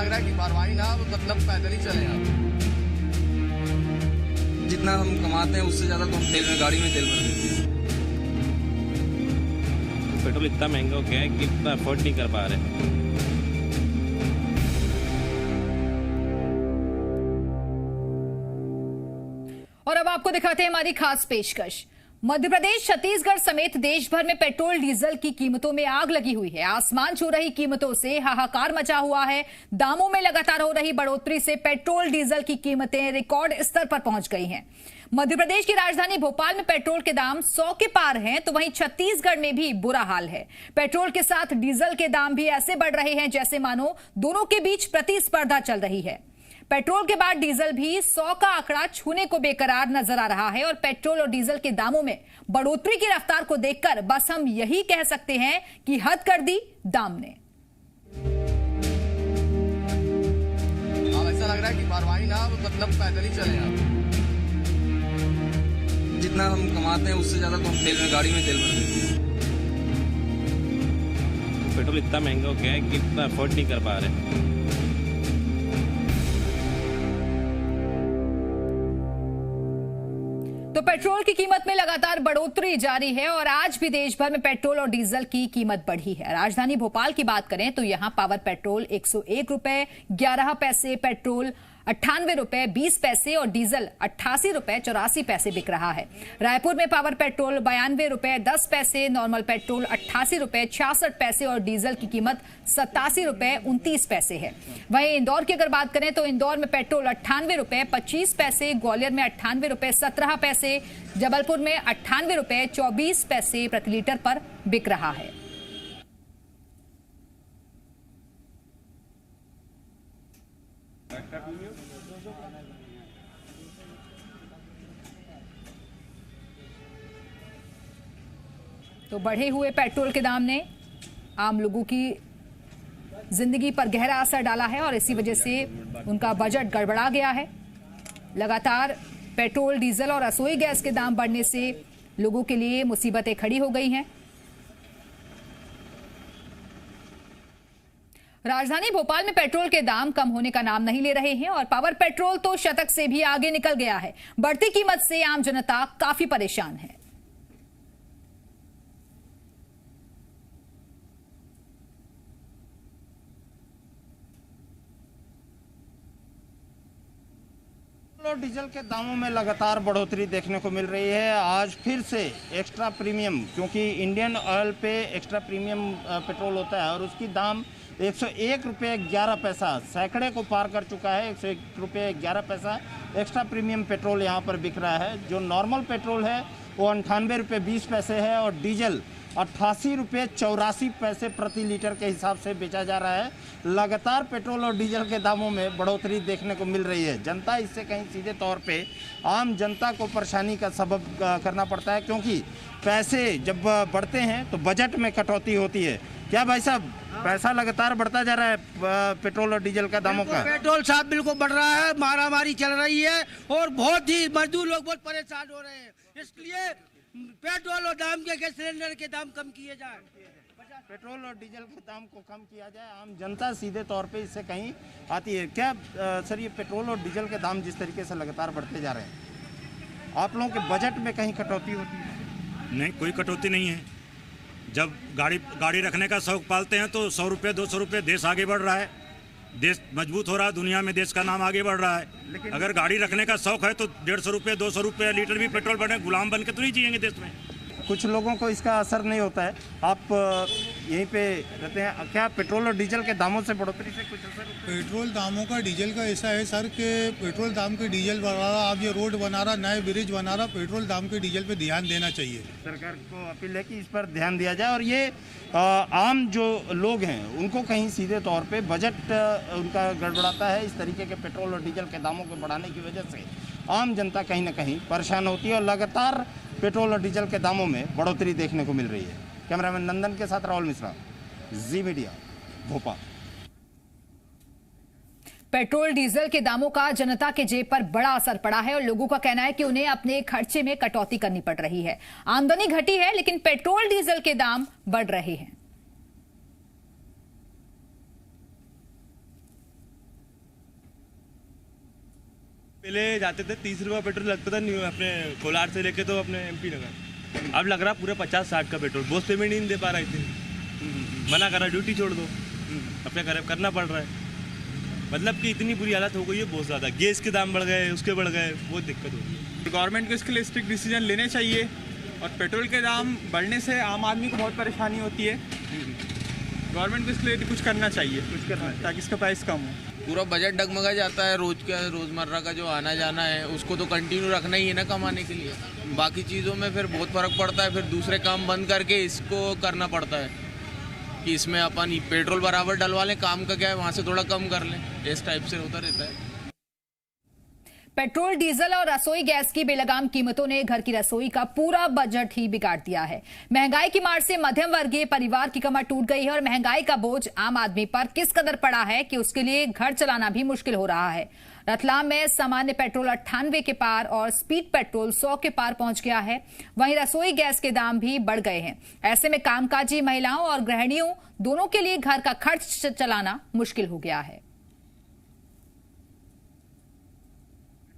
लग रहा है कि बारवाही ना मतलब पैदल ही चले आप। जितना हम कमाते हैं उससे ज्यादा तो हम तेल में गाड़ी में तेल भर देते हैं। पेट्रोल इतना महंगा हो गया है कि इतना अफोर्ड नहीं कर पा रहे। और अब आपको दिखाते हैं हमारी खास पेशकश। मध्य प्रदेश, छत्तीसगढ़ समेत देश भर में पेट्रोल डीजल की कीमतों में आग लगी हुई है। आसमान छू रही कीमतों से हाहाकार मचा हुआ है। दामों में लगातार हो रही बढ़ोतरी से पेट्रोल डीजल की कीमतें रिकॉर्ड स्तर पर पहुंच गई हैं। मध्य प्रदेश की राजधानी भोपाल में पेट्रोल के दाम 100 के पार हैं, तो वहीं छत्तीसगढ़ में भी बुरा हाल है। पेट्रोल के साथ डीजल के दाम भी ऐसे बढ़ रहे हैं जैसे मानो दोनों के बीच प्रतिस्पर्धा चल रही है। पेट्रोल के बाद डीजल भी 100 का आंकड़ा छूने को बेकरार नजर आ रहा है और पेट्रोल और डीजल के दामों में बढ़ोतरी की रफ्तार को देखकर बस हम यही कह सकते हैं कि हद कर दी दाम ने। अब ऐसा लग रहा है कि बारवाही ना मतलब पैदल ही चले आप। जितना हम कमाते हैं उससे ज्यादा तो हम तेल में गाड़ी में तेल भर देते हैं। पेट्रोल इतना महंगा हो गया है कि इतना अफोर्ड नहीं कर पा रहे। तो पेट्रोल की कीमत में लगातार बढ़ोतरी जारी है और आज भी देश भर में पेट्रोल और डीजल की कीमत बढ़ी है। राजधानी भोपाल की बात करें तो यहां पावर पेट्रोल 101 रुपए 11 पैसे, पेट्रोल 98 रुपए 20 पैसे और डीजल 88 रुपए 84 पैसे बिक रहा है। रायपुर में पावर पेट्रोल 92 रुपए 10 पैसे, नॉर्मल पेट्रोल 88 रुपए 66 पैसे और डीजल की कीमत 87 रुपए 29 पैसे है। वहीं इंदौर की अगर बात करें तो इंदौर में पेट्रोल 98 रुपए 25 पैसे, ग्वालियर में 98 रुपए 17 पैसे, जबलपुर में 98 रुपए 24 पैसे प्रति लीटर पर बिक रहा है। तो बढ़े हुए पेट्रोल के दाम ने आम लोगों की जिंदगी पर गहरा असर डाला है और इसी वजह से उनका बजट गड़बड़ा गया है। लगातार पेट्रोल, डीजल और रसोई गैस के दाम बढ़ने से लोगों के लिए मुसीबतें खड़ी हो गई हैं। राजधानी भोपाल में पेट्रोल के दाम कम होने का नाम नहीं ले रहे हैं और पावर पेट्रोल तो शतक से भी आगे निकल गया है। बढ़ती कीमत से आम जनता काफी परेशान है। और डीजल के दामों में लगातार बढ़ोतरी देखने को मिल रही है। आज फिर से एक्स्ट्रा प्रीमियम, क्योंकि इंडियन ऑयल पे एक्स्ट्रा प्रीमियम पेट्रोल होता है और उसकी दाम 101 रुपये 11 पैसा सैकड़े को पार कर चुका है। 101 रुपये 11 पैसा एक्स्ट्रा प्रीमियम पेट्रोल यहाँ पर बिक रहा है। जो नॉर्मल पेट्रोल है वो 98 रुपये 20 पैसे है और डीजल 88 रुपये 84 पैसे प्रति लीटर के हिसाब से बेचा जा रहा है। लगातार पेट्रोल और डीजल के दामों में बढ़ोतरी देखने को मिल रही है। जनता इससे कहीं सीधे तौर पे आम जनता को परेशानी का सबब करना पड़ता है, क्योंकि पैसे जब बढ़ते हैं तो बजट में कटौती होती है। क्या भाई साहब, पैसा लगातार बढ़ता जा रहा है पेट्रोल और डीजल का दामों का? पेट्रोल साहब बिल्कुल बढ़ रहा है, मारामारी चल रही है और बहुत ही मजदूर लोग बहुत परेशान हो रहे हैं। इसलिए पेट्रोल और दाम के सिलेंडर के दाम कम किए जाए, पेट्रोल और डीजल के दाम को कम किया जाए। आम जनता सीधे तौर पे इससे कहीं आती है। क्या सर, ये पेट्रोल और डीजल के दाम जिस तरीके से लगातार बढ़ते जा रहे हैं, आप लोगों के बजट में कहीं कटौती होती है? नहीं, कोई कटौती नहीं है। जब गाड़ी रखने का शौक पालते हैं तो 100 रुपये 200 रुपये देश आगे बढ़ रहा है, देश मजबूत हो रहा है, दुनिया में देश का नाम आगे बढ़ रहा है। अगर गाड़ी रखने का शौक है तो 150 रुपये 200 रुपये लीटर भी पेट्रोल बढ़े, गुलाम बन के तो नहीं जिएंगे देश में। कुछ लोगों को इसका असर नहीं होता है। आप यहीं पे रहते हैं, क्या पेट्रोल और डीजल के दामों से बढ़ोतरी से कुछ असर होता है? पेट्रोल दामों का डीजल का ऐसा है सर कि पेट्रोल दाम के डीजल बढ़ा रहा, आप ये रोड बना रहा, नए ब्रिज बना रहा, पेट्रोल दाम के डीजल पे ध्यान देना चाहिए। सरकार को अपील है कि इस पर ध्यान दिया जाए और ये आम जो लोग हैं उनको कहीं सीधे तौर पे बजट उनका गड़बड़ाता है। इस तरीके के पेट्रोल और डीजल के दामों को बढ़ाने की वजह से आम जनता कहीं ना कहीं परेशान होती है और लगातार पेट्रोल और डीजल के दामों में बढ़ोतरी देखने को मिल रही है। कैमरामैन नंदन के साथ राहुल मिश्रा, जी मीडिया, भोपाल। पेट्रोल डीजल के दामों का जनता के जेब पर बड़ा असर पड़ा है और लोगों का कहना है कि उन्हें अपने खर्चे में कटौती करनी पड़ रही है। आमदनी घटी है लेकिन पेट्रोल डीजल के दाम बढ़ रहे हैं। पहले जाते थे 30 रुपये पेट्रोल लगता था नहीं अपने कोलार से लेके तो अपने MP नगर। अब लग रहा पूरा 50-60 का पेट्रोल। बॉस पेमेंट ही नहीं दे पा रहा इतनी, मना कर रहा ड्यूटी छोड़ दो, अपने करना पड़ रहा है। मतलब कि इतनी बुरी हालत हो गई है बहुत ज़्यादा। गैस के दाम बढ़ गए, उसके बढ़ गए, बहुत दिक्कत हो रही है। गवर्नमेंट को इसके लिए स्ट्रिक्ट डिसीजन लेने चाहिए और पेट्रोल के दाम बढ़ने से आम आदमी को बहुत परेशानी होती है। गवर्नमेंट को इसके लिए कुछ करना चाहिए, ताकि इसका प्राइस कम हो। पूरा बजट डगमगा जाता है। रोजमर्रा का जो आना जाना है उसको तो कंटिन्यू रखना ही है ना कमाने के लिए। बाकी चीज़ों में फिर बहुत फ़र्क पड़ता है। फिर दूसरे काम बंद करके इसको करना पड़ता है कि इसमें अपन पेट्रोल बराबर डलवा लें, काम का क्या है वहाँ से थोड़ा कम कर लें। इस टाइप से होता रहता है। पेट्रोल, डीजल और रसोई गैस की बेलगाम कीमतों ने घर की रसोई का पूरा बजट ही बिगाड़ दिया है। महंगाई की मार से मध्यम वर्गीय परिवार की कमर टूट गई है और महंगाई का बोझ आम आदमी पर किस कदर पड़ा है कि उसके लिए घर चलाना भी मुश्किल हो रहा है। रतलाम में सामान्य पेट्रोल 98 के पार और स्पीड पेट्रोल 100 के पार पहुंच गया है। वहीं रसोई गैस के दाम भी बढ़ गए हैं। ऐसे में कामकाजी महिलाओं और गृहिणियों दोनों के लिए घर का खर्च चलाना मुश्किल हो गया है।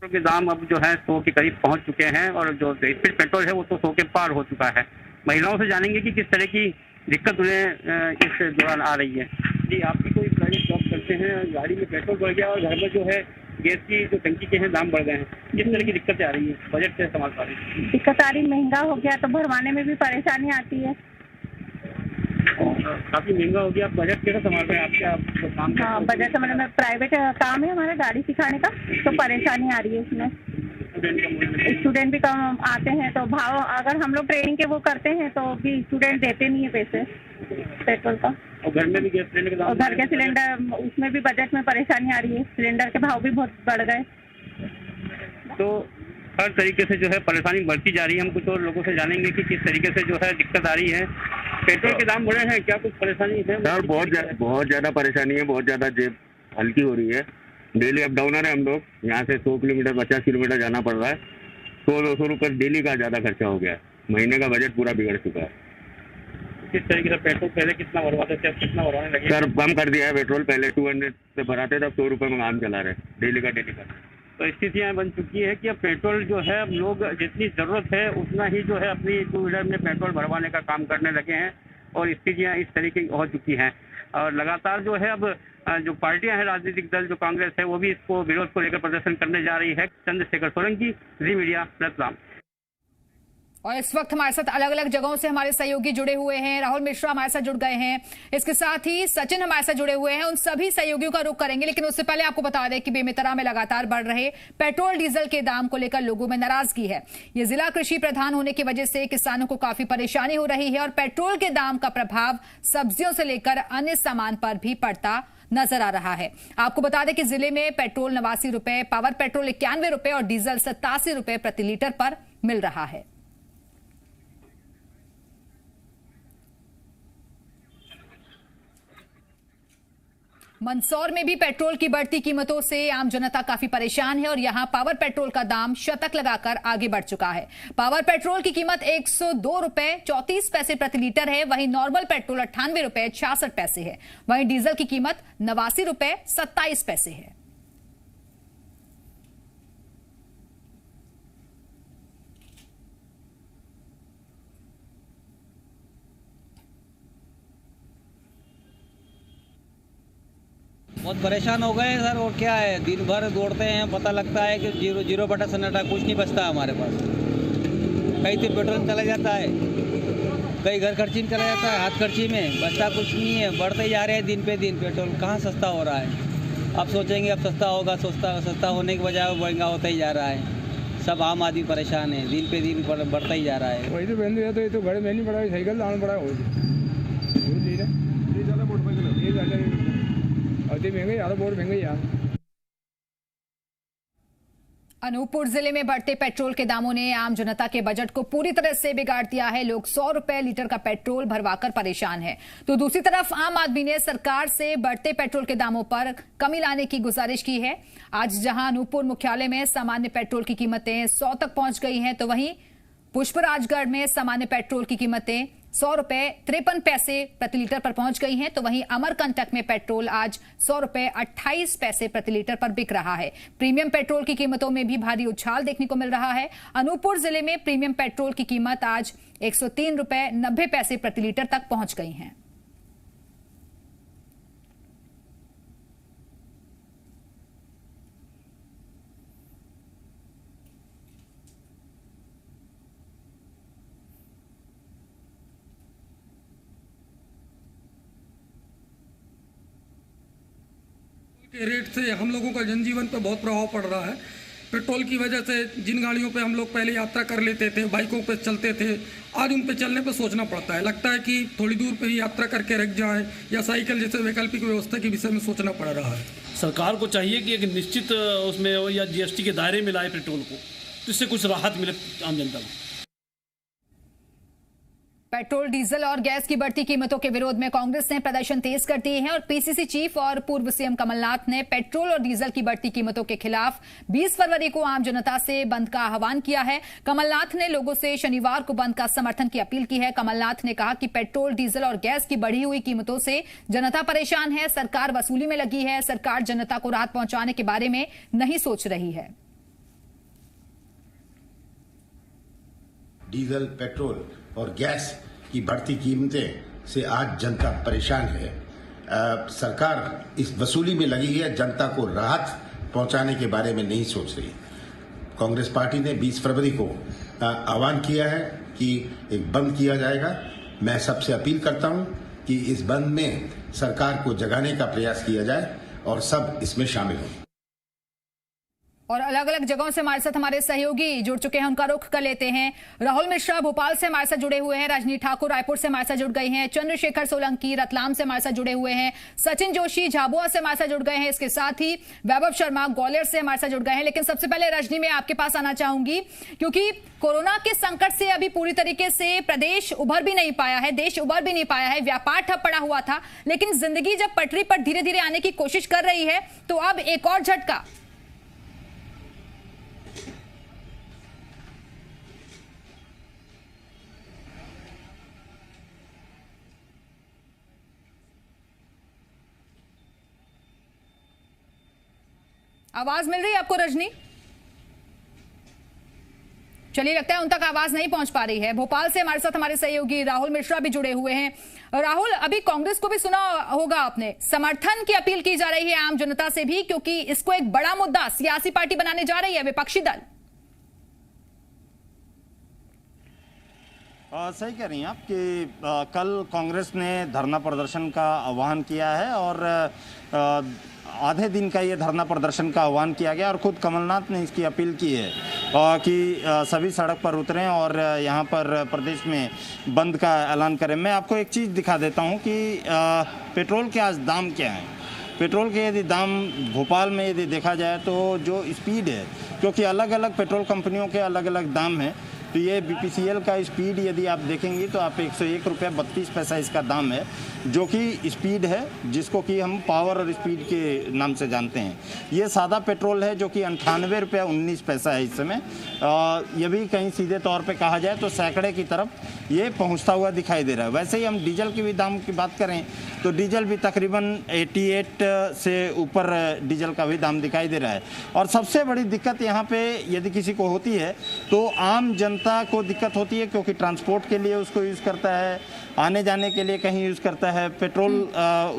पेट्रोल के दाम अब जो है 100 के करीब पहुंच चुके हैं और जो स्पीड पेट्रोल है वो तो 100 के पार हो चुका है। महिलाओं से जानेंगे कि किस तरह की दिक्कत उन्हें इस दौरान आ रही है। जी, आप भी कोई प्राइवेट जॉब करते हैं, गाड़ी में पेट्रोल बढ़ गया और घर में जो है गैस की जो टंकी के हैं दाम बढ़ गए हैं, किस तरह की दिक्कतें आ रही है? बजट से संभाल पा रही है? दिक्कत आ रही, महंगा हो गया तो भरवाने में भी परेशानी आती है। काफी महंगा हो गया, बजट कैसे संभाल रहे हैं आपके काम? हाँ, बजट हमारे में प्राइवेट काम है हमारा गाड़ी सिखाने का, तो परेशानी आ रही है उसमें। स्टूडेंट भी कम आते हैं तो भाव, अगर हम लोग ट्रेनिंग के वो करते हैं तो भी स्टूडेंट देते नहीं है पैसे पेट्रोल का। और घर में भी गैस सिलेंडर के दाम, और घर के सिलेंडर, उसमें भी बजट में परेशानी आ रही है। सिलेंडर के भाव भी बहुत बढ़ गए। तो हर तरीके से जो है परेशानी बढ़ती जा रही है। हम कुछ और लोगों से जानेंगे कि किस तरीके से जो है दिक्कत आ रही है। पेट्रोल के दाम बढ़े हैं, क्या कुछ परेशानी है? सर बहुत ज़्यादा परेशानी है, बहुत ज़्यादा जेब हल्की हो रही है। डेली अप डाउनर है हम लोग, यहाँ से 100 किलोमीटर 50 किलोमीटर जाना पड़ रहा है। 100-200 रुपये डेली का ज़्यादा खर्चा हो गया है। महीने का बजट पूरा बिगड़ चुका है। किस तरीके से पेट्रोल पहले कितना भरवाते थे, अब कितना भरवाने लगे? सर कम कर दिया है पेट्रोल, पहले 200 से भराते थे, अब 100 रुपये में काम चला रहे डेली का। तो स्थितियाँ बन चुकी है कि अब पेट्रोल जो है अब लोग जितनी ज़रूरत है उतना ही जो है अपनी 2 व्हीलर में पेट्रोल भरवाने का काम करने लगे हैं और स्थितियाँ इस तरीके की हो चुकी हैं। और लगातार जो है अब जो पार्टियां हैं, राजनीतिक दल जो कांग्रेस है, वो भी इसको विरोध को लेकर प्रदर्शन करने जा रही है। चंद्रशेखर सोलंकी, जी मीडिया, रतलाम। और इस वक्त हमारे साथ अलग अलग जगहों से हमारे सहयोगी जुड़े हुए हैं। राहुल मिश्रा हमारे साथ जुड़ गए हैं, इसके साथ ही सचिन हमारे साथ जुड़े हुए हैं। उन सभी सहयोगियों का रुख करेंगे, लेकिन उससे पहले आपको बता दें कि बेमेतरा में लगातार बढ़ रहे पेट्रोल डीजल के दाम को लेकर लोगों में नाराजगी है। ये जिला कृषि प्रधान होने की वजह से किसानों को काफी परेशानी हो रही है और पेट्रोल के दाम का प्रभाव सब्जियों से लेकर अन्य सामान पर भी पड़ता नजर आ रहा है। आपको बता दें कि जिले में पेट्रोल 89 रुपए, पावर पेट्रोल 91 रुपए और डीजल 87 रुपए प्रति लीटर पर मिल रहा है। मंदसौर में भी पेट्रोल की बढ़ती कीमतों से आम जनता काफी परेशान है और यहां पावर पेट्रोल का दाम शतक लगाकर आगे बढ़ चुका है। पावर पेट्रोल की कीमत 102 रुपए 34 पैसे प्रति लीटर है। वहीं नॉर्मल पेट्रोल 98 रुपए 66 पैसे है। वहीं डीजल की कीमत 89 रुपए 27 पैसे है। बहुत परेशान हो गए सर। और क्या है, दिन भर दौड़ते हैं, पता लगता है कि जीरो बटा सन्नाटा, कुछ नहीं बचता हमारे पास। कहीं तो पेट्रोल में चला जाता है, कहीं घर खर्ची में चला जाता है, हाथ खर्ची में बचता कुछ नहीं है। बढ़ते ही जा रहे हैं दिन पे दिन, पेट्रोल कहाँ सस्ता हो रहा है। अब सोचेंगे अब सस्ता होगा, सस्ता होने के बजाय महंगा होता ही जा रहा है। सब आम आदमी परेशान है, दिन पे दिन बढ़ता ही जा रहा है। वही तो बहन तो ये तो घर में नहीं पड़ा, साइकिल लाना पड़ा हो महंगे यार, बहुत महंगे यार। अनूपपुर जिले में बढ़ते पेट्रोल के दामों ने आम जनता के बजट को पूरी तरह से बिगाड़ दिया है। लोग 100 रुपए लीटर का पेट्रोल भरवाकर परेशान हैं। तो दूसरी तरफ आम आदमी ने सरकार से बढ़ते पेट्रोल के दामों पर कमी लाने की गुजारिश की है। आज जहां अनूपपुर मुख्यालय में सामान्य पेट्रोल की कीमतें 100 तक पहुंच गई हैं, तो वहीं पुष्पराजगढ़ में सामान्य पेट्रोल की कीमतें 100 रुपए 53 पैसे प्रति लीटर पर पहुंच गई हैं, तो वहीं अमरकंटक में पेट्रोल आज 100 रुपए 28 पैसे प्रति लीटर पर बिक रहा है। प्रीमियम पेट्रोल की कीमतों में भी भारी उछाल देखने को मिल रहा है। अनूपपुर जिले में प्रीमियम पेट्रोल की कीमत आज 103 रुपए 90 पैसे प्रति लीटर तक पहुंच गई है। के रेट से हम लोगों का जनजीवन पर बहुत प्रभाव पड़ रहा है। पेट्रोल की वजह से जिन गाड़ियों पे हम लोग पहले यात्रा कर लेते थे, बाइकों पे चलते थे, आज उन पे चलने पे सोचना पड़ता है। लगता है कि थोड़ी दूर पे ही यात्रा करके रख जाए या साइकिल जैसे वैकल्पिक व्यवस्था के विषय में सोचना पड़ रहा है। सरकार को चाहिए कि एक निश्चित उसमें या जीएसटी के दायरे में लाए पेट्रोल को, जिससे कुछ राहत मिले आम जनता को। पेट्रोल, डीजल और गैस की बढ़ती कीमतों के विरोध में कांग्रेस ने प्रदर्शन तेज कर दिए हैं और पीसीसी चीफ और पूर्व सीएम कमलनाथ ने पेट्रोल और डीजल की बढ़ती कीमतों के खिलाफ 20 फरवरी को आम जनता से बंद का आह्वान किया है। कमलनाथ ने लोगों से शनिवार को बंद का समर्थन की अपील की है। कमलनाथ ने कहा कि पेट्रोल, डीजल और गैस की बढ़ी हुई कीमतों से जनता परेशान है, सरकार वसूली में लगी है, सरकार जनता को राहत पहुंचाने के बारे में नहीं सोच रही है। डीजल, पेट्रोल और गैस की बढ़ती कीमतें से आज जनता परेशान है। सरकार इस वसूली में लगी है, जनता को राहत पहुंचाने के बारे में नहीं सोच रही। कांग्रेस पार्टी ने 20 फरवरी को आह्वान किया है कि एक बंद किया जाएगा। मैं सबसे अपील करता हूं कि इस बंद में सरकार को जगाने का प्रयास किया जाए और सब इसमें शामिल हों। और अलग अलग जगहों से हमारे साथ हमारे सहयोगी जुड़ चुके हैं, उनका रुख कर लेते हैं। राहुल मिश्रा भोपाल से हमारे साथ जुड़े हुए हैं, रजनी ठाकुर रायपुर से हमारे साथ जुड़ गई हैं, चंद्रशेखर सोलंकी रतलाम से हमारे साथ जुड़े हुए हैं, सचिन जोशी झाबुआ से हमारे साथ जुड़ गए हैं, इसके साथ ही वैभव शर्मा ग्वालियर से हमारे साथ जुड़ गए हैं। लेकिन सबसे पहले रजनी, मैं आपके पास आना चाहूंगी क्योंकि कोरोना के संकट से अभी पूरी तरीके से प्रदेश उभर भी नहीं पाया है, देश उभर भी नहीं पाया है, व्यापार ठप पड़ा हुआ था, लेकिन जिंदगी जब पटरी पर धीरे धीरे आने की कोशिश कर रही है तो अब एक और झटका। आवाज मिल रही है आपको रजनी? चलिए, लगता है उन तक आवाज नहीं पहुंच पा रही है। भोपाल से हमारे साथ हमारे सहयोगी राहुल मिश्रा भी जुड़े हुए हैं। राहुल, अभी कांग्रेस को भी सुना होगा आपने, समर्थन की अपील की जा रही है आम जनता से भी, क्योंकि इसको एक बड़ा मुद्दा सियासी पार्टी बनाने जा रही है विपक्षी दल। सही कह रही हैं आप कि कल कांग्रेस ने धरना प्रदर्शन का आह्वान किया है और आधे दिन का ये धरना प्रदर्शन का आह्वान किया गया और खुद कमलनाथ ने इसकी अपील की है कि सभी सड़क पर उतरें और यहाँ पर प्रदेश में बंद का ऐलान करें। मैं आपको एक चीज़ दिखा देता हूँ कि पेट्रोल के आज दाम क्या हैं। पेट्रोल के यदि दाम भोपाल में यदि देखा जाए तो जो स्पीड है, क्योंकि अलग अलग पेट्रोल कंपनियों के अलग अलग दाम हैं, तो ये BPCL का स्पीड यदि आप देखेंगे तो आप 101 रुपये 32 पैसा इसका दाम है, जो कि स्पीड है, जिसको कि हम पावर और स्पीड के नाम से जानते हैं। ये सादा पेट्रोल है जो कि 98 रुपये 19 पैसा है इस समय। ये भी कहीं सीधे तौर पे कहा जाए तो सैकड़े की तरफ ये पहुंचता हुआ दिखाई दे रहा है। वैसे ही हम डीजल की भी दाम की बात करें तो डीजल भी तकरीबन 88 से ऊपर डीजल का भी दाम दिखाई दे रहा है। और सबसे बड़ी दिक्कत यहाँ पे यदि किसी को होती है तो आम जनता को दिक्कत होती है, क्योंकि ट्रांसपोर्ट के लिए उसको यूज़ करता है, आने जाने के लिए कहीं यूज़ करता है, पेट्रोल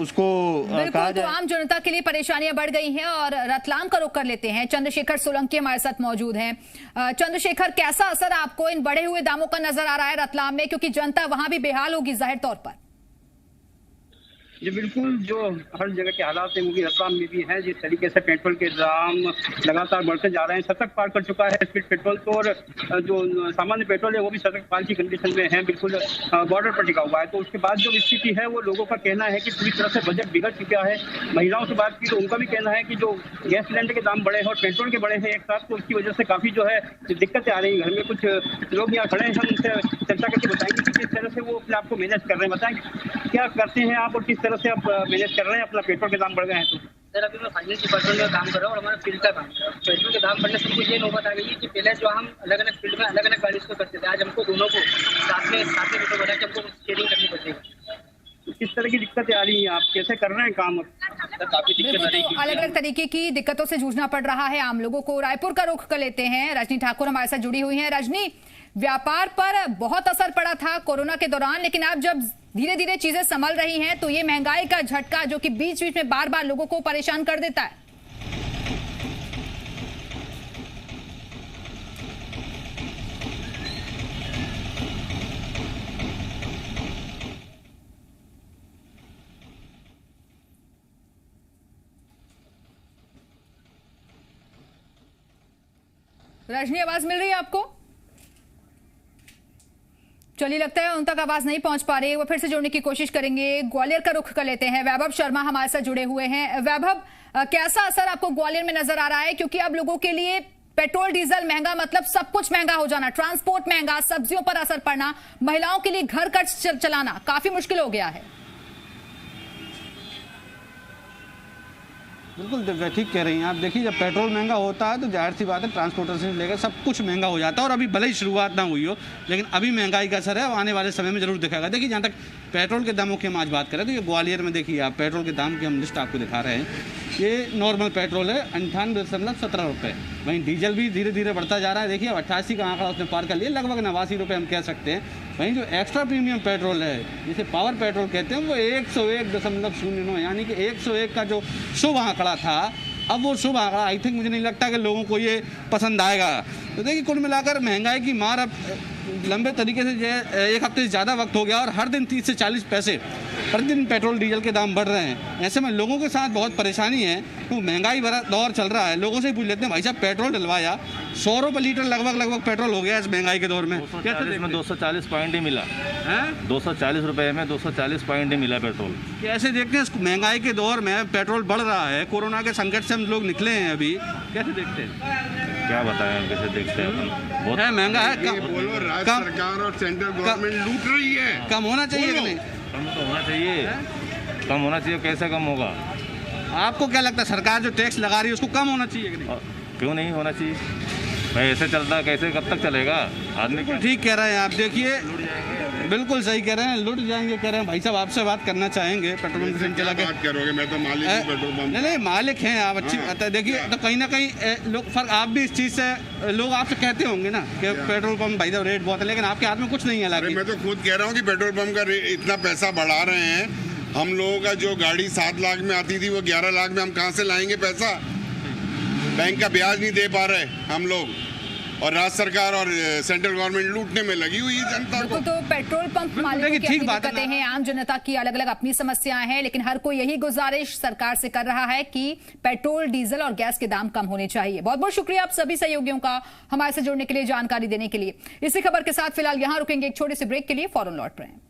उसको कहा जाए। तो आम जनता के लिए परेशानियां बढ़ गई हैं। और रतलाम का रुख कर लेते हैं, चंद्रशेखर सोलंकी हमारे साथ मौजूद हैं। चंद्रशेखर, कैसा असर आपको इन बढ़े हुए दामों का नजर आ रहा है रतलाम में, क्योंकि जनता वहां भी बेहाल होगी जाहिर तौर पर? जी बिल्कुल, जो हर जगह के हालात हैं वो भी रतलाम में भी हैं। जिस तरीके से पेट्रोल के दाम लगातार बढ़ते जा रहे हैं, शतक पार कर चुका है स्पीड पेट्रोल तो, और जो सामान्य पेट्रोल है वो भी शतक पार की कंडीशन में है, बिल्कुल बॉर्डर पर टिका हुआ है। तो उसके बाद जो स्थिति है वो लोगों का कहना है कि पूरी तरह से बजट बिगड़ चुका है। महिलाओं से बात की तो उनका भी कहना है कि जो गैस सिलेंडर के दाम बढ़े हैं और पेट्रोल के बढ़े हैं एक साथ, तो उसकी वजह से काफ़ी जो है दिक्कतें आ रही हैं। घर में कुछ लोग यहाँ खड़े हैं, हम उनसे चर्चा करके बताएंगे कि किस तरह से वो अपने आप को मैनेज कर रहे हैं। बताएं क्या करते हैं आप और किस तरह से आप मैनेज कर रहे हैं अपना, पेट्रोल के दाम बढ़ गए हैं तो? सर अभी मैं फाइनेंस डिपार्टमेंट में काम कर रहा हूँ और हमारा फील्ड का काम है। पेट्रोल के दाम बढ़ने से हमको ये नौबत आ गई है कि पहले जो हम अलग अलग फील्ड में अलग अलग गाड़ी को करते थे, आज हमको दोनों को साथ में पेट्रोल बढ़ा के हमको शेयरिंग करनी पड़ेगी। किस तरह की दिक्कतें आ रही हैं, आप कैसे कर रहे हैं काम? काफी दिक्कत आ रही है। अलग अलग तरीके की दिक्कतों से जूझना पड़ रहा है आम लोगों को। रायपुर का रुख कर लेते हैं, रजनी ठाकुर हमारे साथ जुड़ी हुई हैं। रजनी, व्यापार पर बहुत असर पड़ा था कोरोना के दौरान, लेकिन अब जब धीरे धीरे चीजें संभल रही हैं तो ये महंगाई का झटका जो कि बीच बीच में बार बार लोगों को परेशान कर देता है। रजनी, आवाज मिल रही है आपको? चलिए, लगता है उन तक आवाज नहीं पहुंच पा रही, वो फिर से जोड़ने की कोशिश करेंगे। ग्वालियर का रुख कर लेते हैं, वैभव शर्मा हमारे साथ जुड़े हुए हैं। वैभव, कैसा असर आपको ग्वालियर में नजर आ रहा है? क्योंकि अब लोगों के लिए पेट्रोल डीजल महंगा मतलब सब कुछ महंगा हो जाना, ट्रांसपोर्ट महंगा, सब्जियों पर असर पड़ना, महिलाओं के लिए घर खर्च चलाना काफी मुश्किल हो गया है। बिल्कुल ठीक कह रही हैं आप। देखिए, जब पेट्रोल महंगा होता है तो जाहिर सी बात है ट्रांसपोर्टेशन से लेकर सब कुछ महंगा हो जाता है। और अभी भले ही शुरुआत ना हुई हो, लेकिन अभी महंगाई का असर है और आने वाले समय में जरूर दिखाएगा। देखिए, जहाँ तक पेट्रोल के दामों की हम आज बात करें तो ये ग्वालियर में देखिए आप पेट्रोल के दाम की हम लिस्ट आपको दिखा रहे हैं। ये नॉर्मल पेट्रोल है 98.17 रुपये। वहीं डीजल भी धीरे धीरे बढ़ता जा रहा है। देखिए, 88 का आंकड़ा उसने पार कर लिया, लगभग 89 रुपये हम कह सकते हैं। वहीं जो एक्स्ट्रा प्रीमियम पेट्रोल है, जिसे पावर पेट्रोल कहते हैं, वो 101.09 यानी कि 101 का जो शुभ आंकड़ा था, अब वो शुभ आंकड़ा आई थिंक मुझे नहीं लगता कि लोगों को ये पसंद आएगा। तो देखिए, कुल मिलाकर महंगाई की मार अब लंबे तरीके से जो है एक हफ्ते से ज़्यादा वक्त हो गया और हर दिन 30 से 40 पैसे प्रतिदिन पेट्रोल डीजल के दाम बढ़ रहे हैं। ऐसे में लोगों के साथ बहुत परेशानी है, तो महंगाई भरा दौर चल रहा है। लोगों से पूछ लेते हैं, भाई साहब पेट्रोल डलवाया 100 रुपये लीटर लगभग पेट्रोल हो गया इस महंगाई के दौर में। 240 पॉइंट ही मिला है, 240 रुपये में 240 पॉइंट ही मिला पेट्रोल। कैसे देखते हैं इस महंगाई के दौर में पेट्रोल बढ़ रहा है, कोरोना के संकट से हम लोग निकले हैं अभी, कैसे देखते हैं? क्या बताएं कैसे देखते हैं? बहुत है महंगा है। बोलो, राज्य सरकार और सेंट्रल गवर्नमेंट लूट रही है। कम होना चाहिए कि नहीं? कम तो होना चाहिए, कम होना चाहिए। कैसे कम होगा? आपको क्या लगता है सरकार जो टैक्स लगा रही है उसको कम होना चाहिए कि नहीं? क्यों नहीं होना चाहिए भाई? ऐसे चलता कैसे, कब तक चलेगा आदमी? ठीक कह रहे हैं आप। देखिए, बिल्कुल सही कह रहे हैं, लुट जाएंगे कह रहे हैं। भाई साहब, आपसे बात करना चाहेंगे पेट्रोल पंप से चला के? बात करोगे? मैं तो मालिक हूं पेट्रोल पंप। नहीं, मालिक हैं आप, अच्छी बात है। देखिए, तो कहीं ना कहीं लोग फर्क, आप भी इस चीज़ से लोग आपसे कहते होंगे ना कि पेट्रोल पंप भाई साहब रेट बहुत है, लेकिन आपके हाथ में कुछ नहीं है। अरे मैं तो खुद कह रहा हूँ कि पेट्रोल पंप का इतना पैसा बढ़ा रहे हैं। हम लोगों का जो गाड़ी 7 लाख में आती थी वो 11 लाख में हम कहाँ से लाएंगे पैसा? बैंक का ब्याज नहीं दे पा रहे हम लोग, और राज्य सरकार और सेंट्रल गवर्नमेंट लूटने में लगी हुई है जनता को। तो पेट्रोल पंप मालिकों की अपनी दिक्कतें हैं, आम जनता की अलग अलग अपनी समस्याएं हैं, लेकिन हर कोई यही गुजारिश सरकार से कर रहा है कि पेट्रोल, डीजल और गैस के दाम कम होने चाहिए। बहुत बहुत शुक्रिया आप सभी सहयोगियों का हमारे से जुड़ने के लिए, जानकारी देने के लिए। इसी खबर के साथ फिलहाल यहां रुकेंगे एक छोटे से ब्रेक के लिए, फौरन लौट रहे हैं।